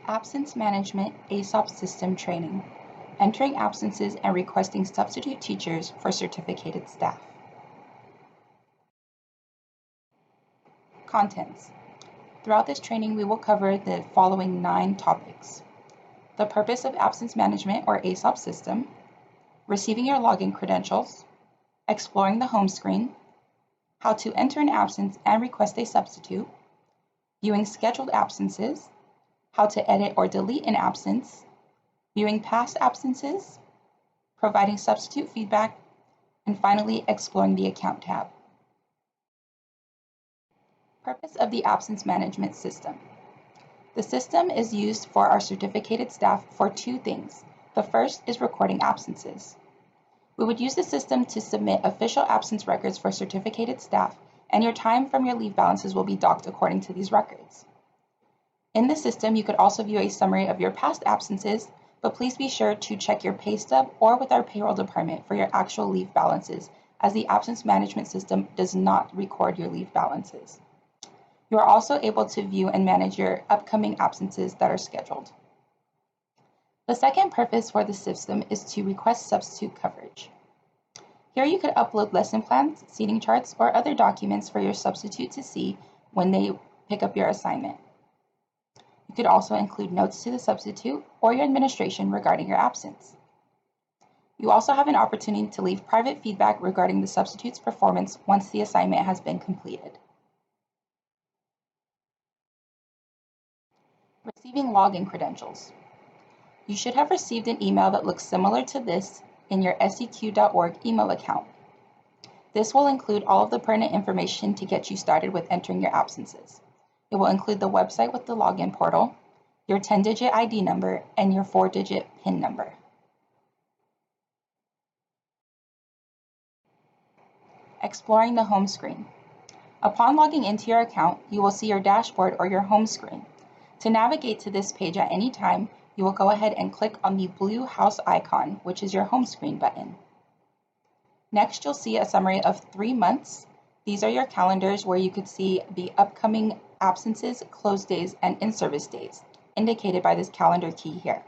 Absence Management Aesop System Training, Entering Absences and Requesting Substitute Teachers for Certificated Staff. Contents. Throughout this training, we will cover the following 9 topics: the purpose of absence management or Aesop system, receiving your login credentials, exploring the home screen, how to enter an absence and request a substitute, viewing scheduled absences, how to edit or delete an absence, viewing past absences, providing substitute feedback, and finally exploring the account tab. Purpose of the absence management system. The system is used for our certificated staff for 2 things. The first is recording absences. We would use the system to submit official absence records for certificated staff, and your time from your leave balances will be docked according to these records. In the system, you could also view a summary of your past absences, but please be sure to check your pay stub or with our payroll department for your actual leave balances, as the absence management system does not record your leave balances. You are also able to view and manage your upcoming absences that are scheduled. The second purpose for the system is to request substitute coverage. Here you could upload lesson plans, seating charts, or other documents for your substitute to see when they pick up your assignment. You could also include notes to the substitute or your administration regarding your absence. You also have an opportunity to leave private feedback regarding the substitute's performance once the assignment has been completed. Receiving login credentials. You should have received an email that looks similar to this in your seq.org email account. This will include all of the pertinent information to get you started with entering your absences. It will include the website with the login portal, your 10-digit ID number, and your 4-digit PIN number. Exploring the home screen. Upon logging into your account, you will see your dashboard or your home screen. To navigate to this page at any time, you will go ahead and click on the blue house icon, which is your home screen button. Next, you'll see a summary of 3 months. These are your calendars where you could see the upcoming absences, close days, and in-service days, indicated by this calendar key here.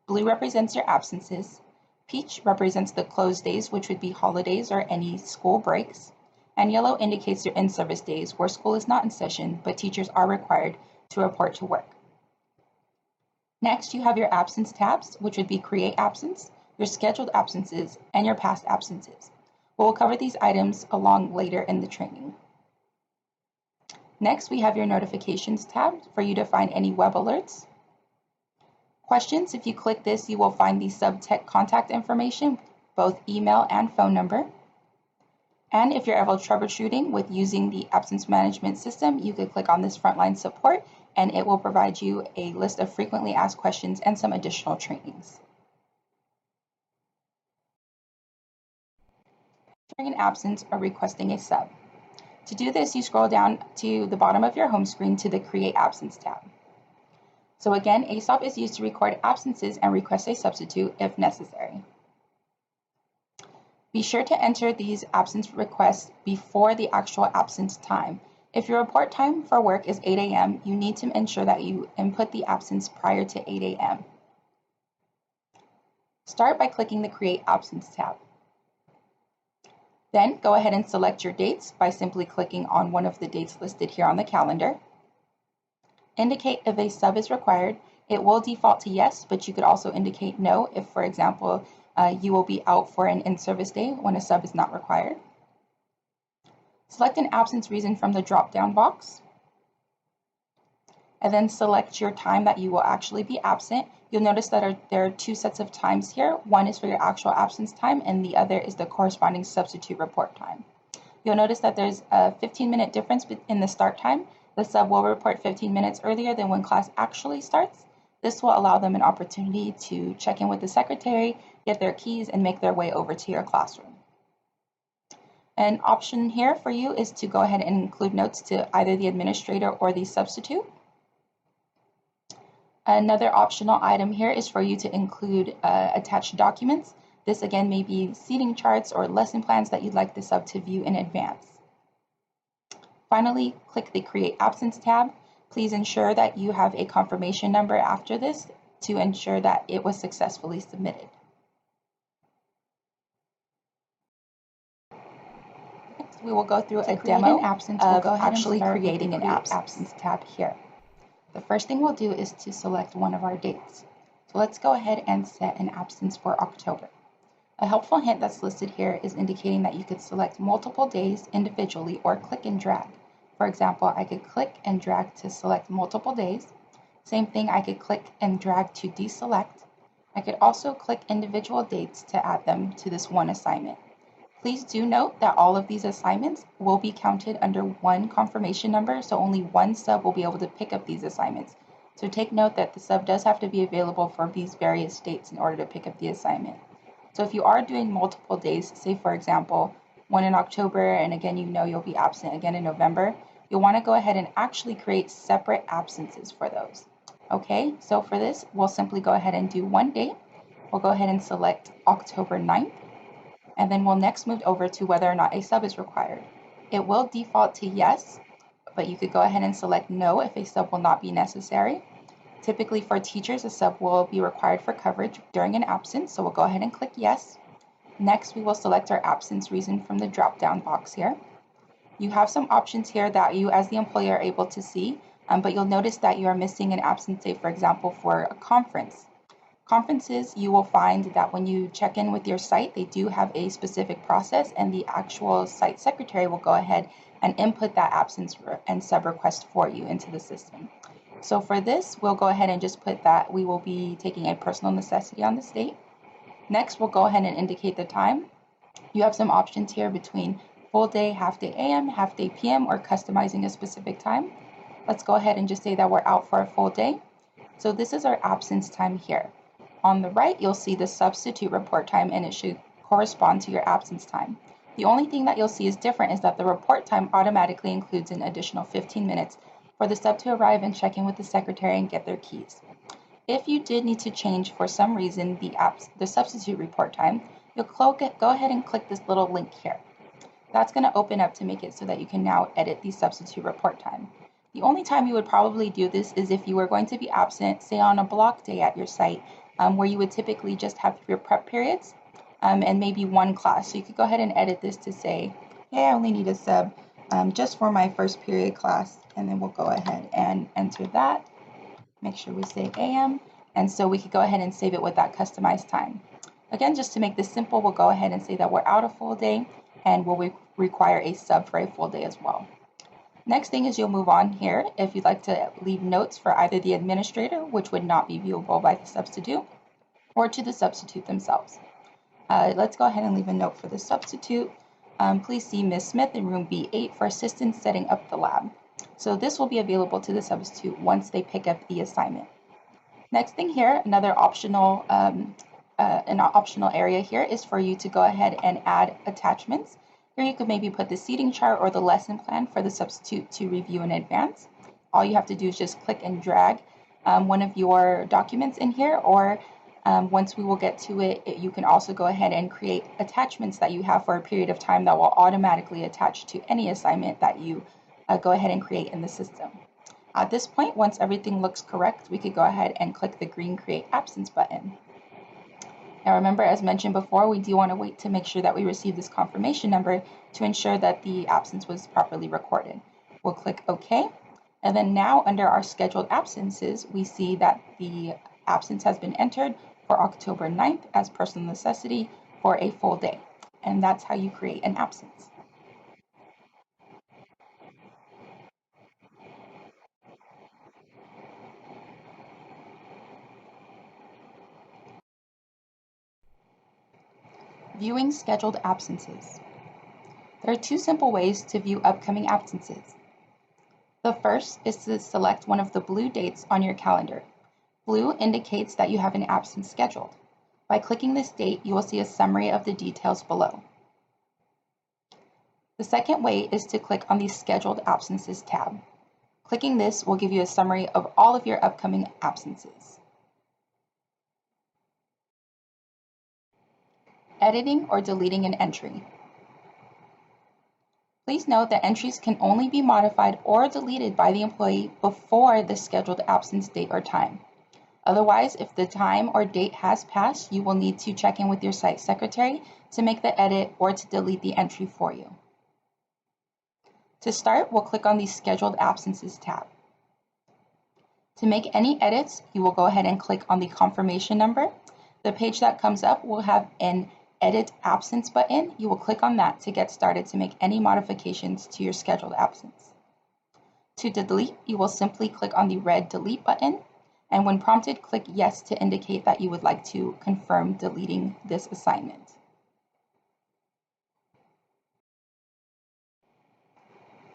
Blue represents your absences. Peach represents the close days, which would be holidays or any school breaks. And yellow indicates your in-service days, where school is not in session, but teachers are required to report to work. Next, you have your absence tabs, which would be Create Absence, your Scheduled Absences, and your Past Absences. We'll cover these items along later in the training. Next, we have your Notifications tab for you to find any web alerts. Questions, if you click this, you will find the sub-tech contact information, both email and phone number. And if you're ever troubleshooting with using the absence management system, you could click on this frontline support and it will provide you a list of frequently asked questions and some additional trainings. Entering an absence or requesting a sub. To do this, you scroll down to the bottom of your home screen to the Create Absence tab. So again, Aesop is used to record absences and request a substitute if necessary. Be sure to enter these absence requests before the actual absence time. If your report time for work is 8 a.m., you need to ensure that you input the absence prior to 8 a.m. Start by clicking the Create Absence tab. Then go ahead and select your dates by simply clicking on one of the dates listed here on the calendar. Indicate if a sub is required. It will default to yes, but you could also indicate no if, for example, you will be out for an in-service day when a sub is not required. Select an absence reason from the drop-down box, and then select your time that you will actually be absent. You'll notice that there are 2 sets of times here. One is for your actual absence time, and the other is the corresponding substitute report time. You'll notice that there's a 15-minute difference in the start time. The sub will report 15 minutes earlier than when class actually starts. This will allow them an opportunity to check in with the secretary, get their keys, and make their way over to your classroom. An option here for you is to go ahead and include notes to either the administrator or the substitute. Another optional item here is for you to include attached documents. This again may be seating charts or lesson plans that you'd like the sub to view in advance. Finally, click the Create Absence tab. Please ensure that you have a confirmation number after this to ensure that it was successfully submitted. Next, we will go through a demo of actually creating an absence tab here. The first thing we'll do is to select one of our dates. So let's go ahead and set an absence for October. A helpful hint that's listed here is indicating that you could select multiple days individually or click and drag. For example, I could click and drag to select multiple days. Same thing, I could click and drag to deselect. I could also click individual dates to add them to this one assignment. Please do note that all of these assignments will be counted under one confirmation number, so only one sub will be able to pick up these assignments. So take note that the sub does have to be available for these various dates in order to pick up the assignment. So if you are doing multiple days, say for example, one in October, and again you know you'll be absent again in November, you'll want to go ahead and actually create separate absences for those. Okay, so for this, we'll simply go ahead and do one date. We'll go ahead and select October 9th, and then we'll next move over to whether or not a sub is required. It will default to yes, but you could go ahead and select no if a sub will not be necessary. Typically for teachers, a sub will be required for coverage during an absence, so we'll go ahead and click yes. Next, we will select our absence reason from the drop-down box here. You have some options here that you as the employee are able to see, but you'll notice that you are missing an absence, say for example, for a conference. Conferences, you will find that when you check in with your site, they do have a specific process, and the actual site secretary will go ahead and input that absence and sub request for you into the system. So for this, we'll go ahead and just put that we will be taking a personal necessity on this date. Next, we'll go ahead and indicate the time. You have some options here between full day, half day AM, half day PM, or customizing a specific time. Let's go ahead and just say that we're out for a full day. So this is our absence time here. On the right, you'll see the substitute report time, and it should correspond to your absence time. The only thing that you'll see is different is that the report time automatically includes an additional 15 minutes for the sub to arrive and check in with the secretary and get their keys. If you did need to change for some reason the substitute report time, you'll go ahead and click this little link here. That's going to open up to make it so that you can now edit the substitute report time. The only time you would probably do this is if you were going to be absent, say on a block day at your site, where you would typically just have your prep periods and maybe one class. So you could go ahead and edit this to say, hey, I only need a sub just for my first period class, and then we'll go ahead and enter that. Make sure we say AM, and so we could go ahead and save it with that customized time. Again, just to make this simple, we'll go ahead and say that we're out a full day, and we'll require a sub for a full day as well. Next thing is you'll move on here if you'd like to leave notes for either the administrator, which would not be viewable by the substitute, or to the substitute themselves. Let's go ahead and leave a note for the substitute. Please see Ms. Smith in room B8 for assistance setting up the lab. So this will be available to the substitute once they pick up the assignment. Next thing here, another optional an optional area here is for you to go ahead and add attachments. Here you could maybe put the seating chart or the lesson plan for the substitute to review in advance. All you have to do is just click and drag one of your documents in here, or once we will get to it, you can also go ahead and create attachments that you have for a period of time that will automatically attach to any assignment that you go ahead and create in the system. At this point, once everything looks correct, we could go ahead and click the green Create Absence button. Now remember, as mentioned before, we do want to wait to make sure that we receive this confirmation number to ensure that the absence was properly recorded. We'll click OK, and then now under our scheduled absences, we see that the absence has been entered for October 9th as personal necessity for a full day. And that's how you create an absence. Viewing scheduled absences. There are two simple ways to view upcoming absences. The first is to select one of the blue dates on your calendar. Blue indicates that you have an absence scheduled. By clicking this date, you will see a summary of the details below. The second way is to click on the Scheduled Absences tab. Clicking this will give you a summary of all of your upcoming absences. Editing or deleting an entry. Please note that entries can only be modified or deleted by the employee before the scheduled absence date or time. Otherwise, if the time or date has passed, you will need to check in with your site secretary to make the edit or to delete the entry for you. To start, we'll click on the Scheduled Absences tab. To make any edits, you will go ahead and click on the confirmation number. The page that comes up will have an Edit Absence button. You will click on that to get started to make any modifications to your scheduled absence. To delete, you will simply click on the red Delete button, and when prompted, click Yes to indicate that you would like to confirm deleting this assignment.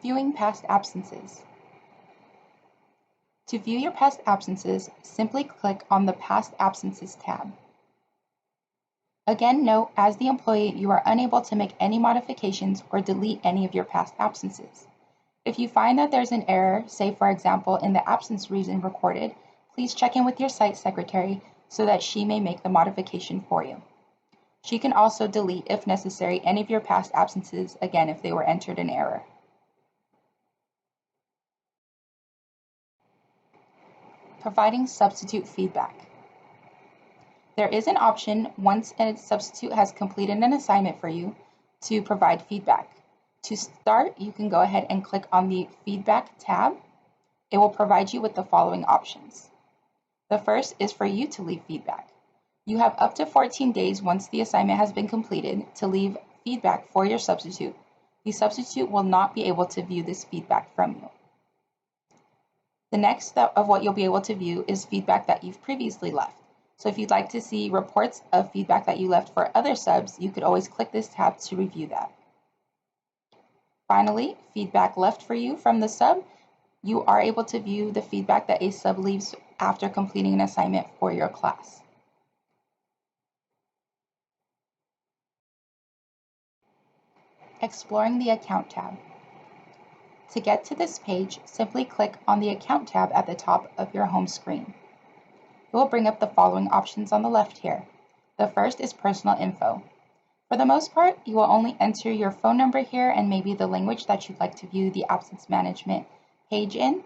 Viewing past absences. To view your past absences, simply click on the Past Absences tab. Again, note, as the employee, you are unable to make any modifications or delete any of your past absences. If you find that there's an error, say for example in the absence reason recorded, please check in with your site secretary so that she may make the modification for you. She can also delete, if necessary, any of your past absences, again if they were entered in error. Providing substitute feedback. There is an option once a substitute has completed an assignment for you to provide feedback. To start, you can go ahead and click on the Feedback tab. It will provide you with the following options. The first is for you to leave feedback. You have up to 14 days once the assignment has been completed to leave feedback for your substitute. The substitute will not be able to view this feedback from you. The next step of what you'll be able to view is feedback that you've previously left. So if you'd like to see reports of feedback that you left for other subs, you could always click this tab to review that. Finally, feedback left for you from the sub. You are able to view the feedback that a sub leaves after completing an assignment for your class. Exploring the Account tab. To get to this page, simply click on the Account tab at the top of your home screen. It will bring up the following options on the left here. The first is Personal Info. For the most part, you will only enter your phone number here and maybe the language that you'd like to view the absence management page in.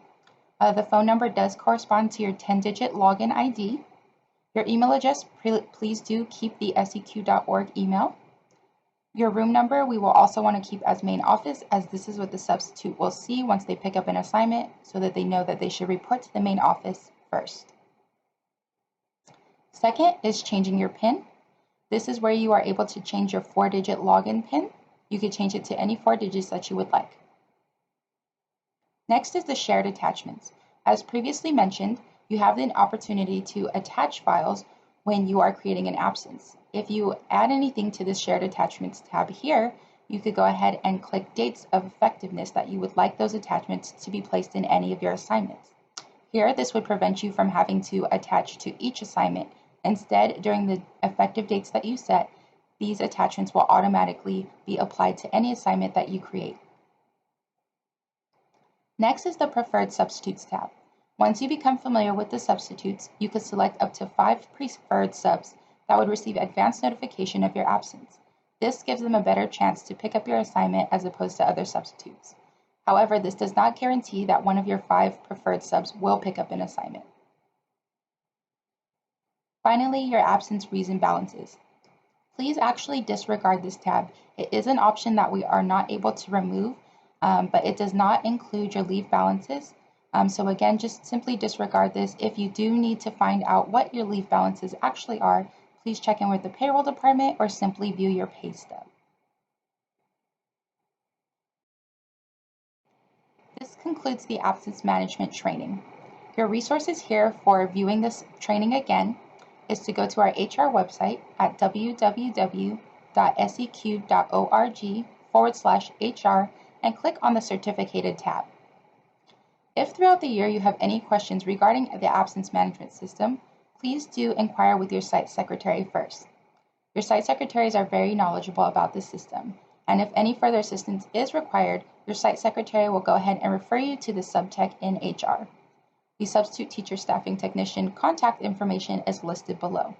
The phone number does correspond to your 10-digit login ID. Your email address, please do keep the seq.org email. Your room number, we will also want to keep as main office, as this is what the substitute will see once they pick up an assignment so that they know that they should report to the main office first. Second is changing your PIN. This is where you are able to change your 4-digit login PIN. You can change it to any 4 digits that you would like. Next is the shared attachments. As previously mentioned, you have the opportunity to attach files when you are creating an absence. If you add anything to the shared attachments tab here, you could go ahead and click dates of effectiveness that you would like those attachments to be placed in any of your assignments. Here, this would prevent you from having to attach to each assignment. Instead, during the effective dates that you set, these attachments will automatically be applied to any assignment that you create. Next is the Preferred Substitutes tab. Once you become familiar with the substitutes, you could select up to 5 preferred subs that would receive advance notification of your absence. This gives them a better chance to pick up your assignment as opposed to other substitutes. However, this does not guarantee that one of your 5 preferred subs will pick up an assignment. Finally, your absence reason balances. Please actually disregard this tab. It is an option that we are not able to remove, but it does not include your leave balances. So again, just simply disregard this. If you do need to find out what your leave balances actually are, please check in with the payroll department or simply view your pay stub. This concludes the absence management training. Your resources here for viewing this training again is to go to our HR website at www.seq.org/HR and click on the Certificated tab. If throughout the year you have any questions regarding the absence management system, please do inquire with your site secretary first. Your site secretaries are very knowledgeable about this system, and if any further assistance is required, your site secretary will go ahead and refer you to the subtech in HR. The substitute teacher staffing technician contact information is listed below.